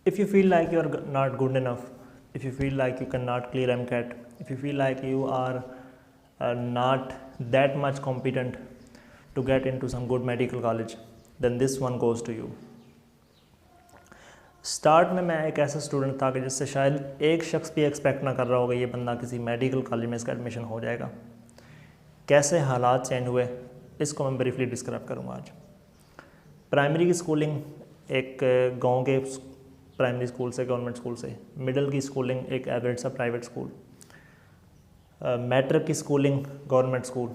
If you feel like you are not good enough, if you feel like you cannot clear MCAT, if you feel like you are not that much competent to get into some good medical college, then this one goes to you. Start में मैं एक ऐसा student था कि जिससे शायद एक शख्स भी एक्सपेक्ट ना कर रहा होगा ये बंदा किसी मेडिकल कॉलेज में इसका एडमिशन हो जाएगा। कैसे हालात चेंज हुए इसको मैं ब्रीफली डिस्क्राइब करूँगा आज। प्राइमरी की स्कूलिंग एक गांव के प्राइमरी स्कूल से, गवर्नमेंट स्कूल से, मिडिल की स्कूलिंग एक एवरेज सा प्राइवेट स्कूल, मैट्रिक की स्कूलिंग गवर्नमेंट स्कूल।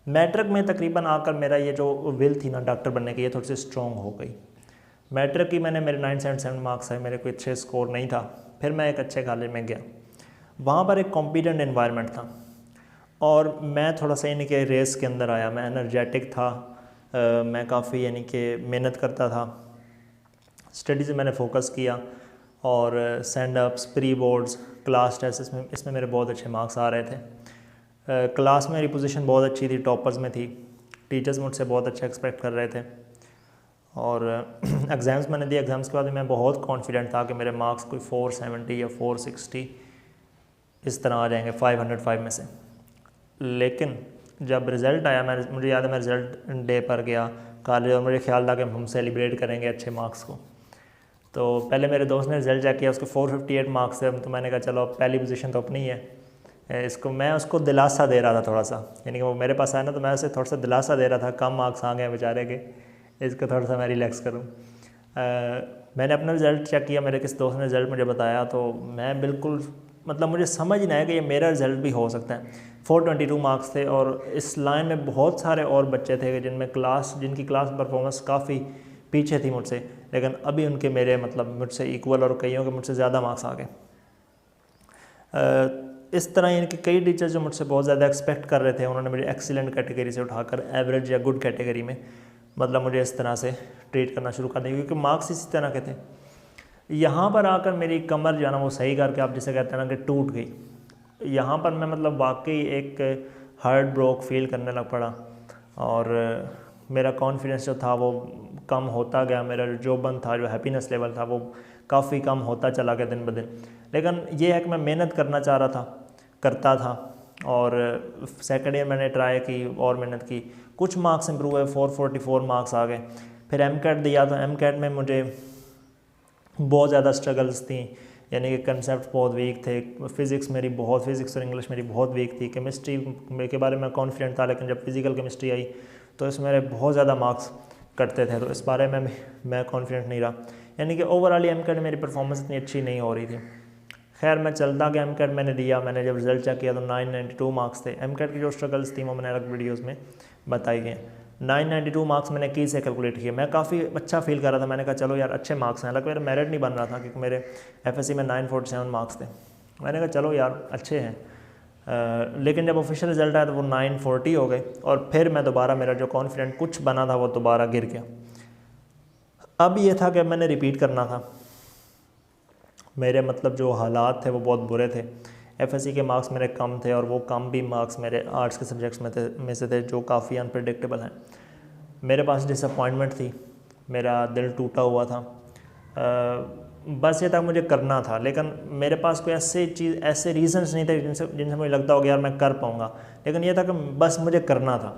मैट्रिक में तकरीबन आकर मेरा ये जो विल थी ना डॉक्टर बनने की, ये थोड़ी सी स्ट्रॉन्ग हो गई। मैट्रिक की मैंने मेरे 977 मार्क्स है, मेरे कोई अच्छे स्कोर नहीं था। फिर मैं एक अच्छे कॉलेज में गया, वहाँ पर एक कॉम्पिटेंट एनवायरनमेंट था और मैं थोड़ा सा यानी कि रेस के अंदर आया। मैं एनर्जेटिक था, मैं काफ़ी यानी कि मेहनत करता था, स्टडी से मैंने फोकस किया और send ups, pre boards, class test इसमें मेरे बहुत अच्छे मार्क्स आ रहे थे। क्लास में मेरी पोजीशन बहुत अच्छी थी, टॉपर्स में थी। टीचर्स मुझसे बहुत अच्छा एक्सपेक्ट कर रहे थे और एग्ज़ाम्स मैंने दिए। एग्ज़ाम्स के बाद मैं बहुत कॉन्फिडेंट था कि मेरे मार्क्स कोई 470 या 460 इस तरह आ जाएंगे 505 में से। लेकिन जब रिज़ल्ट आया, मुझे याद है मैं रिज़ल्ट डे पर गया कॉलेज और मुझे ख्याल था कि हम सेलिब्रेट करेंगे अच्छे मार्क्स को। तो पहले मेरे दोस्त ने रिज़ल्ट चेक किया, उसके 458 मार्क्स थे। तो मैंने कहा चलो पहली पोजीशन तो अपनी है। मैं उसको दिलासा दे रहा था थोड़ा सा, यानी कि वो मेरे पास आया ना तो मैं उसे थोड़ा सा दिलासा दे रहा था, कम मार्क्स आ गए बेचारे के, इसको थोड़ा सा मैं रिलैक्स करूँ। मैंने अपना रिज़ल्ट चेक किया, मेरे किस दोस्त ने रिज़ल्ट मुझे बताया, तो मैं बिल्कुल मतलब मुझे समझ नहीं आया कि ये मेरा रिज़ल्ट भी हो सकता है। 422 मार्क्स थे और इस लाइन में बहुत सारे और बच्चे थे जिनकी क्लास परफॉर्मेंस काफ़ी पीछे थी मुझसे, लेकिन अभी उनके मेरे मतलब मुझसे इक्वल और कईयों के मुझसे ज़्यादा मार्क्स आ गए। इस तरह यानी कि कई टीचर्स जो मुझसे बहुत ज़्यादा एक्सपेक्ट कर रहे थे, उन्होंने मुझे एक्सीलेंट कैटेगरी से उठाकर एवरेज या गुड कैटेगरी में मतलब मुझे इस तरह से ट्रीट करना शुरू कर दिया, क्योंकि मार्क्स इसी तरह के थे। यहाँ पर आकर मेरी कमर जो है ना वो सही करके आप जिसे कहते हैं ना कि टूट गई। यहाँ पर मैं मतलब वाकई एक हार्ट ब्रोक फील करने लग पड़ा और मेरा कॉन्फिडेंस जो था वो कम होता गया। मेरा जो जोबन था, जो हैप्पीनेस लेवल था वो काफ़ी कम होता चला गया दिन ब दिन। लेकिन ये है कि मैं मेहनत करना चाह रहा था, करता था और सेकेंड ईयर मैंने ट्राई की और मेहनत की। कुछ मार्क्स इंप्रूव हुए, 444 मार्क्स आ गए। फिर एमकैट दिया तो एमकैट में मुझे बहुत ज़्यादा स्ट्रगल्स थी, यानी कि कंसेप्ट बहुत वीक थे। फिज़िक्स और इंग्लिश मेरी बहुत वीक थी। केमिस्ट्री के बारे में कॉन्फिडेंट था, लेकिन जब फिज़िकल केमिस्ट्री आई तो इसमें मेरे बहुत ज़्यादा मार्क्स कटते थे, तो इस बारे में मैं कॉन्फिडेंट नहीं रहा। यानी कि ओवरऑल एमकैट मेरी परफॉर्मेंस इतनी अच्छी नहीं हो रही थी। खैर मैं चलता गया, एमकैट मैंने दिया। मैंने जब रिज़ल्ट चेक किया तो 992 मार्क्स थे। एमकैट की जो स्ट्रगल्स थी वो मैंने अलग वीडियोज़ में बताई गई। 992 मार्क्स मैंने की से कैलकुलेट किए। मैं काफ़ी अच्छा फील कर रहा था, मैंने कहा चलो यार अच्छे मार्क्स हैं। हालांकि मेरा मेरिट नहीं बन रहा था क्योंकि मेरे एफएससी में 947 मार्क्स थे। मैंने कहा चलो यार अच्छे हैं। लेकिन जब ऑफिशियल रिज़ल्ट आया तो वो 940 हो गए और फिर मैं दोबारा, मेरा जो कॉन्फिडेंट कुछ बना था वो दोबारा गिर गया। अब ये था कि मैंने रिपीट करना था। मेरे मतलब जो हालात थे वो बहुत बुरे थे। एफएससी के मार्क्स मेरे कम थे और वो कम भी मार्क्स मेरे आर्ट्स के सब्जेक्ट्स में से थे जो काफ़ी अनप्रेडिक्टेबल हैं। मेरे पास डिसअपॉइंटमेंट थी, मेरा दिल टूटा हुआ था। बस ये था मुझे करना था, लेकिन मेरे पास कोई ऐसे रीज़न्स नहीं थे जिनसे मुझे लगता होगा यार मैं कर पाऊँगा। लेकिन ये था कि बस मुझे करना था।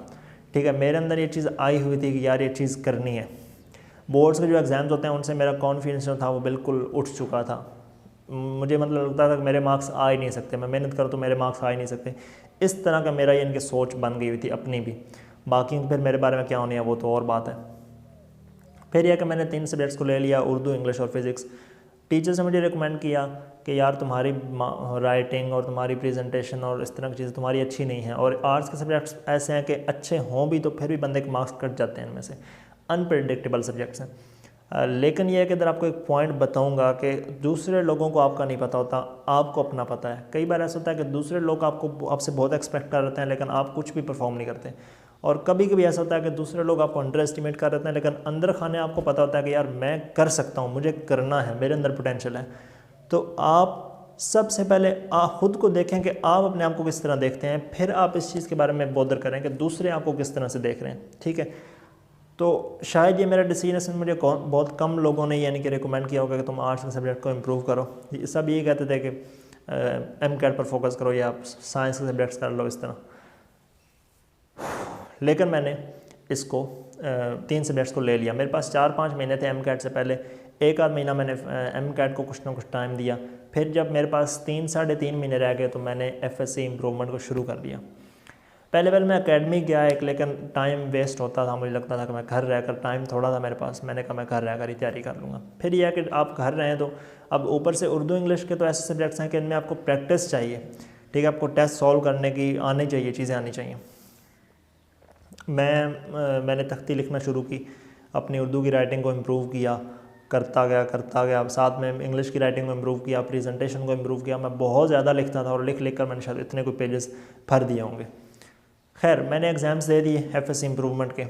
ठीक है, मेरे अंदर ये चीज़ आई हुई थी कि यार ये चीज़ करनी है। बोर्ड्स के जो एग्ज़ाम्स होते हैं उनसे मेरा कॉन्फिडेंस जो था वो बिल्कुल उठ चुका था। मुझे मतलब लगता था कि मेरे मार्क्स आ ही नहीं सकते, मैं मेहनत करूँ तो मेरे मार्क्स आ ही नहीं सकते। इस तरह का मेरा इनकी सोच बन गई हुई थी अपनी भी। बाकी फिर मेरे बारे में क्या होनी है वो तो और बात है। फिर यह कि मैंने 3 सब्जेक्ट्स को ले लिया, उर्दू, इंग्लिश और फिज़िक्स। टीचर्स ने मुझे रिकमेंड किया कि यार तुम्हारी राइटिंग और तुम्हारी प्रेजेंटेशन और इस तरह की चीज़ें तुम्हारी अच्छी नहीं है, और आर्ट्स के सब्जेक्ट्स ऐसे हैं कि अच्छे हों भी तो फिर भी बंदे के मार्क्स कट जाते हैं, इनमें से अनप्रेडिक्टेबल सब्जेक्ट्स हैं। लेकिन यह है कि अगर आपको एक पॉइंट बताऊंगा कि दूसरे लोगों को आपका नहीं पता होता, आपको अपना पता है। कई बार ऐसा होता है कि दूसरे लोग आपसे बहुत एक्सपेक्ट कर रहे हैं लेकिन आप कुछ भी परफॉर्म नहीं करते, और कभी कभी ऐसा होता है कि दूसरे लोग आपको अंडर एस्टिमेट कर रहे हैं लेकिन अंदर खाने आपको पता होता है कि यार मैं कर सकता हूँ, मुझे करना है, मेरे अंदर पोटेंशियल है। तो आप सबसे पहले खुद को देखें कि आप अपने आप को किस तरह देखते हैं, फिर आप इस चीज़ के बारे में बॉदर करें कि दूसरे आपको किस तरह से देख रहे हैं। ठीक है, तो शायद ये मेरा डिसीजन मुझे बहुत कम लोगों ने यानी कि रिकमेंड किया होगा कि तुम आर्ट्स के सब्जेक्ट को इम्प्रूव करो। सब ये कहते थे कि MCAT पर फोकस करो या साइंस के सब्जेक्ट्स कर लो इस तरह। लेकिन मैंने इसको 3 सब्जेक्ट्स को ले लिया। मेरे पास 4-5 महीने थे MCAT से पहले, 1 आध महीना मैंने MCAT को कुछ ना कुछ टाइम दिया। फिर जब मेरे पास 3-3.5 महीने रह गए तो मैंने FSC इम्प्रूवमेंट को शुरू कर दिया। पहले मैं एकेडमी गया एक, लेकिन टाइम वेस्ट होता था, मुझे लगता था कि मैं घर रहकर, टाइम थोड़ा था मेरे पास, मैंने कहा मैं घर रहकर ही तैयारी कर लूँगा। फिर यह है कि आप घर रहें तो अब ऊपर से उर्दू इंग्लिश के तो ऐसे सब्जेक्ट्स हैं कि इनमें आपको प्रैक्टिस चाहिए, ठीक है, आपको टेस्ट सॉल्व करने की आनी चाहिए, चीज़ें आनी चाहिए। मैंने तख्ती लिखना शुरू की, अपनी उर्दू की राइटिंग को इम्प्रूव किया, करता गया, साथ में इंग्लिश की राइटिंग को इम्प्रूव किया, प्रेजेंटेशन को इम्प्रूव किया। मैं बहुत ज़्यादा लिखता था और लिख कर मैंने शायद इतने कोई पेजेस भर दिए होंगे। खैर, मैंने एग्ज़ाम्स दे दिए FSC इम्प्रूवमेंट के।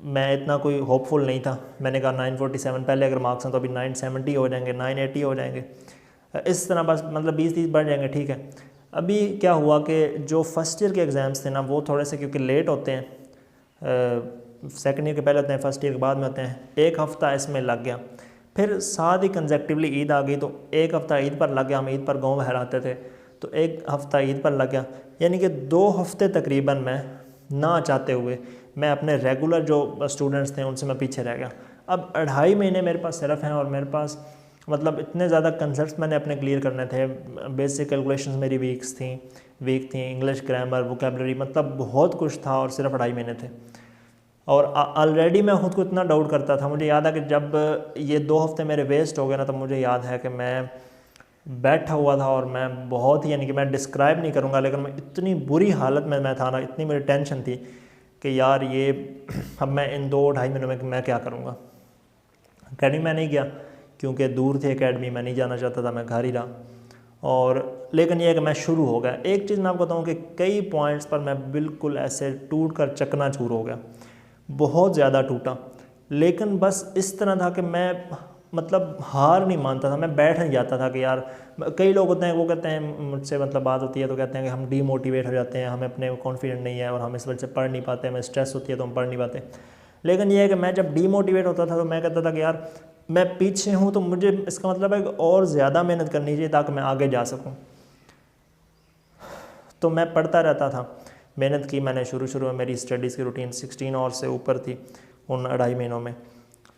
मैं इतना कोई होपफुल नहीं था। मैंने कहा 947 पहले अगर मार्क्स हैं तो अभी 970 हो जाएंगे, 980 हो जाएंगे, इस तरह बस मतलब 20-30 बढ़ जाएंगे, ठीक है। अभी क्या हुआ कि जो फर्स्ट ईयर के एग्ज़ाम्स थे ना वो थोड़े से क्योंकि लेट होते हैं, सेकेंड ईयर के पहले होते हैं, फर्स्ट ईयर के बाद में होते हैं, 1 हफ़्ता इसमें लग गया। फिर साथ ही कंसेक्टिवली ईद आ गई तो 1 हफ़्ता ईद पर लग गया। हम ईद पर गाँव बाहर आते थे तो 1 हफ़्ता ईद पर लग गया, यानी कि 2 हफ़्ते तकरीबन मैं ना चाहते हुए मैं अपने रेगुलर जो स्टूडेंट्स थे उनसे मैं पीछे रह गया। अब 2.5 महीने मेरे पास सिर्फ हैं और मेरे पास मतलब इतने ज़्यादा कंसेप्ट्स मैंने अपने क्लियर करने थे। बेसिक कैलकुलेशंस मेरी वीक थी, इंग्लिश ग्रामर, वोकेबलरी, मतलब बहुत कुछ था और सिर्फ 2.5 महीने थे। और ऑलरेडी मैं खुद को इतना डाउट करता था। मुझे याद है कि जब ये 2 हफ़्ते मेरे वेस्ट हो गए ना, तब मुझे याद है कि मैं बैठा हुआ था और मैं बहुत ही, यानी कि मैं डिस्क्राइब नहीं करूँगा, लेकिन मैं इतनी बुरी हालत में मैं था ना, इतनी मेरी टेंशन थी कि यार ये अब मैं इन 2-2.5 महीनों में मैं क्या करूँगा। अकेडमी में नहीं गया क्योंकि दूर थी अकेडमी, मैं नहीं जाना चाहता था, मैं घर ही रहा। और लेकिन यह है कि मैं शुरू हो गया। एक चीज़ मैं आपको बताऊँ कि कई पॉइंट्स पर मैं बिल्कुल ऐसे टूट कर चकनाचूर हो गया, बहुत ज़्यादा टूटा। लेकिन बस इस तरह था कि मैं मतलब हार नहीं मानता था, मैं बैठ नहीं जाता था कि यार, कई लोग होते हैं वो कहते हैं, मुझसे मतलब बात होती है तो कहते हैं कि हम डीमोटिवेट हो जाते हैं, हमें अपने कॉन्फिडेंट नहीं है और हम इस वजह से पढ़ नहीं पाते, हमें स्ट्रेस होती है तो हम पढ़ नहीं पाते। लेकिन यह है कि मैं जब डीमोटिवेट होता था तो मैं कहता था कि यार मैं पीछे हूँ तो मुझे इसका मतलब है कि और ज़्यादा मेहनत करनी चाहिए ताकि मैं आगे जा सकूँ। तो मैं पढ़ता रहता था, मेहनत की मैंने। शुरू में मेरी स्टडीज़ की रूटीन 16 आवर्स से ऊपर थी उन 2.5 महीनों में।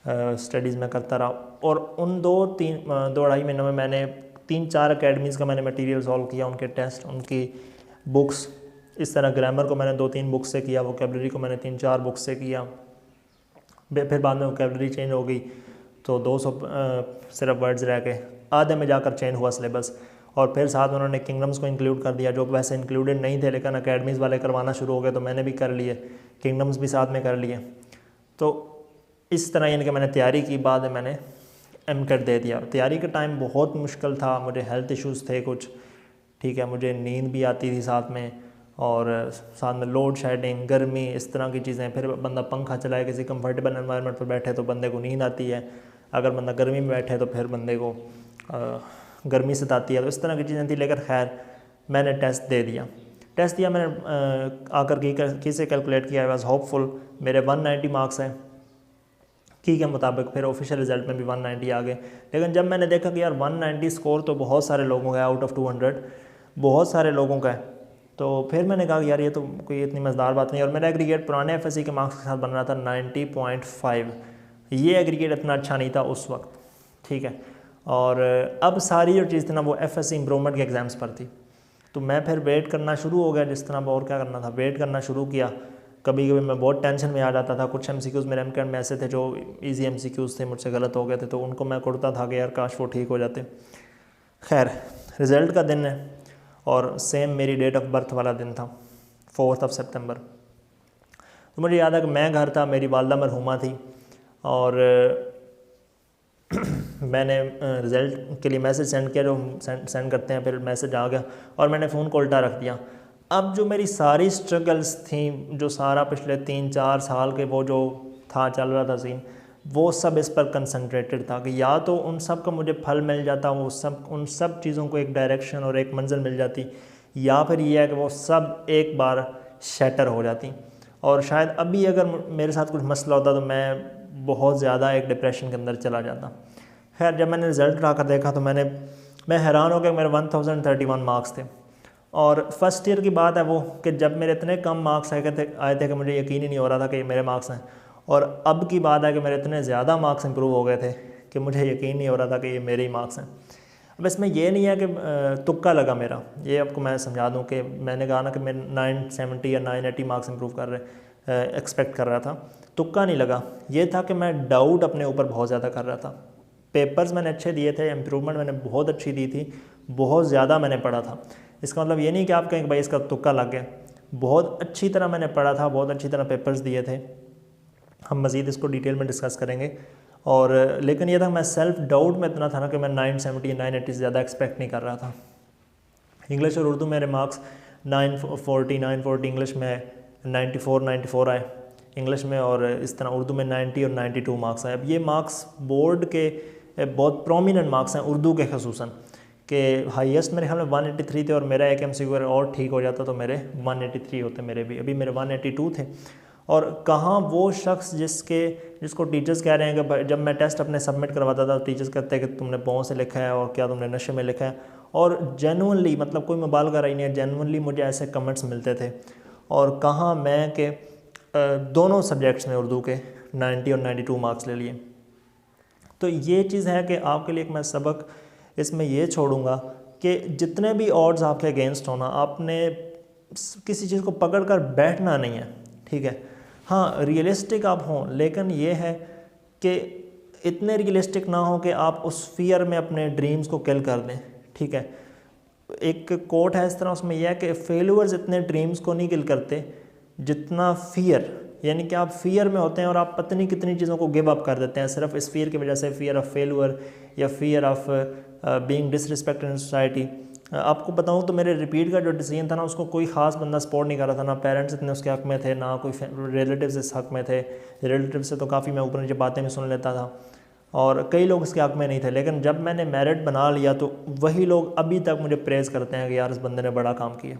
स्टडीज़ में करता रहा और उन 2-2.5 महीनों में मैंने 3-4 अकेडमीज़ का मैंने मटेरियल सॉल्व किया, उनके टेस्ट, उनकी बुक्स। इस तरह ग्रामर को मैंने 2-3 बुक्स से किया, वोकेबलरी को मैंने 3-4 बुक्स से किया। फिर बाद में वोकेबलरी चेंज हो गई तो 200 सिर्फ वर्ड्स रह गए, आधे में जाकर चेंज हुआ सिलेबस। और फिर साथ में उन्होंने किंगडम्स को इंक्लूड कर दिया जो वैसे इंक्लूडेड नहीं थे, लेकिन अकेडमीज़ वाले करवाना शुरू हो गए तो मैंने भी कर लिए, किंगडम्स भी साथ में कर लिए। तो इस तरह यानी कि मैंने तैयारी की, बाद में मैंने MCAT दे दिया। तैयारी का टाइम बहुत मुश्किल था, मुझे हेल्थ इश्यूज़ थे कुछ, ठीक है, मुझे नींद भी आती थी साथ में, और साथ में लोड शेडिंग, गर्मी, इस तरह की चीज़ें। फिर बंदा पंखा चलाए किसी कंफर्टेबल एनवायरनमेंट पर बैठे तो बंदे को नींद आती है, अगर बंदा गर्मी में बैठे तो फिर बंदे को गर्मी सताती है, तो इस तरह की चीज़ें थी। लेकिन खैर मैंने टेस्ट दिया मैंने आकर किसे कैलकुलेट किया, आई वाज होपफुल। मेरे 190 मार्क्स हैं की के मुताबिक, फिर ऑफिशियल रिजल्ट में भी 190 आ गए। लेकिन जब मैंने देखा कि यार 190 स्कोर तो बहुत सारे लोगों का है, आउट ऑफ 200 बहुत सारे लोगों का है, तो फिर मैंने कहा कि यार ये तो कोई इतनी मज़ेदार बात नहीं। और मेरा एग्रीगेट पुराने FSC के मार्क्स के साथ बन रहा था 90.5, ये एग्रीगेट इतना अच्छा नहीं था उस वक्त, ठीक है। और अब सारी जो चीज़ थी ना वो FSC इम्प्रूवमेंट के एग्ज़ाम्स पर थी। तो मैं फिर वेट करना शुरू हो गया, जिस तरह और क्या करना था, वेट करना शुरू किया। कभी कभी मैं बहुत टेंशन में आ जाता था। कुछ MCQs मेरे MCAT में ऐसे थे जो इजी MCQs थे, मुझसे गलत हो गए थे, तो उनको मैं कुड़ता था कि यार काश वो ठीक हो जाते। खैर रिज़ल्ट का दिन है और सेम मेरी डेट ऑफ बर्थ वाला दिन था, 4 सितंबर। तो मुझे याद है कि मैं घर था, मेरी वालदा मरहुमा थी, और मैंने रिज़ल्ट के लिए मैसेज सेंड किया, जो सेंड करते हैं, फिर मैसेज आ गया और मैंने फ़ोन को उल्टा रख दिया। अब जो मेरी सारी स्ट्रगल्स थी, जो सारा पिछले 3-4 साल के वो जो था चल रहा था सीन, वो सब इस पर कंसंट्रेटेड था कि या तो उन सब का मुझे फल मिल जाता, उन सब चीज़ों को एक डायरेक्शन और एक मंजिल मिल जाती, या फिर यह है कि वो सब एक बार शैटर हो जाती। और शायद अभी अगर मेरे साथ कुछ मसला होता तो मैं बहुत ज़्यादा एक डिप्रेशन के अंदर चला जाता। खैर जब मैंने रिज़ल्ट उठाकर देखा तो मैं हैरान हो गया, मेरे 1031 मार्क्स थे। और फर्स्ट ईयर की बात है वो कि जब मेरे इतने कम मार्क्स आए थे कि मुझे यकीन ही नहीं हो रहा था कि ये मेरे मार्क्स हैं। और अब की बात है कि मेरे इतने ज़्यादा मार्क्स इंप्रूव हो गए थे कि मुझे यकीन नहीं हो रहा था कि ये मेरे ही मार्क्स हैं। अब इसमें ये नहीं है कि तुक्का लगा मेरा, ये आपको मैं समझा दूं कि मैंने कहा ना कि मैं 970 या 980 मार्क्स इंप्रूव एक्सपेक्ट कर रहा था। तुक्का नहीं लगा, ये था कि मैं डाउट अपने ऊपर बहुत ज़्यादा कर रहा था। पेपर्स मैंने अच्छे दिए थे, इम्प्रूवमेंट मैंने बहुत अच्छी दी थी, बहुत ज़्यादा मैंने पढ़ा था। इसका मतलब ये नहीं कि आप कहें कि भाई इसका तुक्का लग गया, बहुत अच्छी तरह मैंने पढ़ा था, बहुत अच्छी तरह पेपर्स दिए थे। हम मज़ीद इसको डिटेल में डिस्कस करेंगे। और लेकिन ये था मैं सेल्फ डाउट में इतना था ना कि मैं 970 980 से ज़्यादा एक्सपेक्ट नहीं कर रहा था। इंग्लिश और उर्दू मेरे मार्क्स 940 इंग्लिश में 94 आए इंग्लिश में, और इस तरह उर्दू में 90 और 92 मार्क्स आए। अब ये मार्क्स बोर्ड के बहुत प्रोमिनेंट मार्क्स हैं उर्दू के खसूसन, कि हाईएस्ट मेरे ख्याल में 183 थे, और मेरा एक MCQ और ठीक हो जाता तो मेरे 183 होते मेरे भी, अभी मेरे 182 थे। और कहाँ वो शख्स जिसको टीचर्स कह रहे हैं कि जब मैं टेस्ट अपने सबमिट करवाता था टीचर्स कहते हैं कि तुमने बॉ से लिखा है और क्या तुमने नशे में लिखा है, और जेन्युइनली मतलब कोई मुबालगा रही नहीं है, जेन्युइनली मुझे ऐसे कमेंट्स मिलते थे। और कहाँ मैं कि दोनों सब्जेक्ट्स में उर्दू के 90 और 92 मार्क्स ले लिए। तो ये चीज़ है कि आपके लिए एक मैं सबक इसमें ये छोड़ूंगा कि जितने भी ऑड्स आपके अगेंस्ट होना, आपने किसी चीज़ को पकड़ कर बैठना नहीं है, ठीक है। हाँ रियलिस्टिक आप हों, लेकिन ये है कि इतने रियलिस्टिक ना हो कि आप उस फियर में अपने ड्रीम्स को किल कर दें, ठीक है। एक कोट है इस तरह, उसमें यह है कि फेलियर्स इतने ड्रीम्स को नहीं किल करते जितना फियर, यानी कि आप फियर में होते हैं और आप पता नहीं कितनी चीज़ों को गिव अप कर देते हैं सिर्फ इस फियर की वजह से, फियर ऑफ फेलियर या fear of being disrespected in society. आपको बताऊं तो मेरे रिपीट का जो डिसीजन था ना, उसको कोई ख़ास बंदा सपोर्ट नहीं कर रहा था, ना पेरेंट्स इतने उसके हक में थे, ना कोई रिलेटिव्स इस हक में थे। रिलेटिव से तो काफ़ी मैं ऊपर नीचे बातें भी सुन लेता था, और कई लोग इसके हक में नहीं थे। लेकिन जब मैंने मेरिट बना लिया तो वही लोग अभी तक मुझे प्रेज़ करते हैं कि यार इस बंदे ने बड़ा काम किया।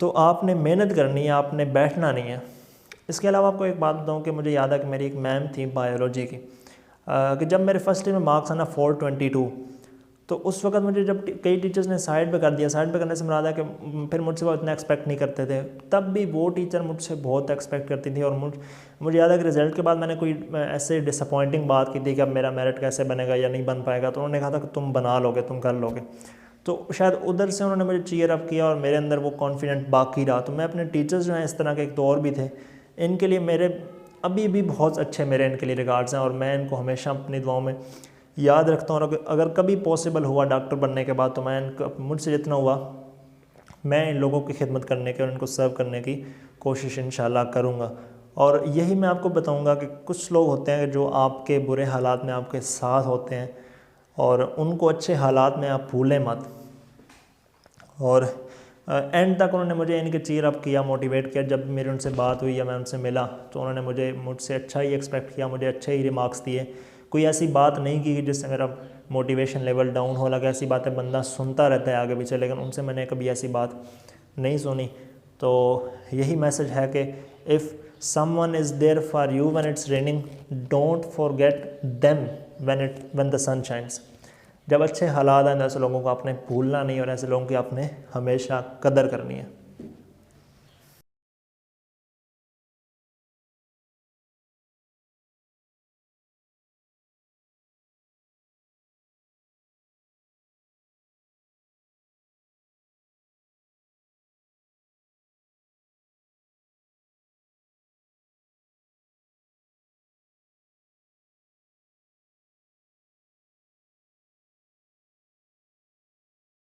तो आपने मेहनत करनी है, आपने बैठना नहीं है। इसके अलावा आपको एक बात बताऊँ कि मुझे याद है कि मेरी एक मैम थी बायोलॉजी की, कि जब मेरे फर्स्ट ईयर में मार्क्स आना 422, तो उस वक्त मुझे जब कई टीचर्स ने साइड पे कर दिया, साइड पे करने से मुराद है कि फिर मुझसे वो इतना एक्सपेक्ट नहीं करते थे, तब भी वो टीचर मुझसे बहुत एक्सपेक्ट करती थी। और मुझे याद है कि रिज़ल्ट के बाद मैंने कोई ऐसे डिसअपॉइंटिंग बात की थी कि अब मेरा मेरिट कैसे बनेगा या नहीं बन पाएगा, तो उन्होंने कहा था कि तुम बना लोगे, तुम कर लोगे। तो शायद उधर से उन्होंने मुझे चीयर अप किया और मेरे अंदर वो कॉन्फिडेंट बाकी रहा। तो मैं अपने टीचर्स जो हैं इस तरह के एक तो और भी थे, इनके लिए मेरे अभी भी बहुत अच्छे मेरे इनके लिए रिगार्ड्स हैं, और मैं इनको हमेशा अपनी दुआओं में याद रखता हूँ। और अगर कभी पॉसिबल हुआ डॉक्टर बनने के बाद तो मैं मुझसे जितना हुआ मैं इन लोगों की खिदमत करने की और इनको सर्व करने की कोशिश इंशाल्लाह करूँगा। और यही मैं आपको बताऊँगा कि कुछ लोग होते हैं जो आपके बुरे हालात में आपके साथ होते हैं, और उनको अच्छे हालात में आप भूलें मत। और एंड तक उन्होंने मुझे इनके चीयर अप किया, मोटिवेट किया। जब मेरी उनसे बात हुई या मैं उनसे मिला तो उन्होंने मुझसे अच्छा ही एक्सपेक्ट किया, मुझे अच्छे ही रिमार्क्स दिए। कोई ऐसी बात नहीं की जिससे मेरा मोटिवेशन लेवल डाउन हो लगा। ऐसी बातें बंदा सुनता रहता है आगे पीछे, लेकिन उनसे मैंने कभी ऐसी बात नहीं सुनी। तो यही मैसेज है कि if someone is there for you when it's raining, don't forget them when the sun shines. जब अच्छे हालात हैं ऐसे लोगों को आपने भूलना नहीं, और ऐसे लोगों की आपने हमेशा कदर करनी है।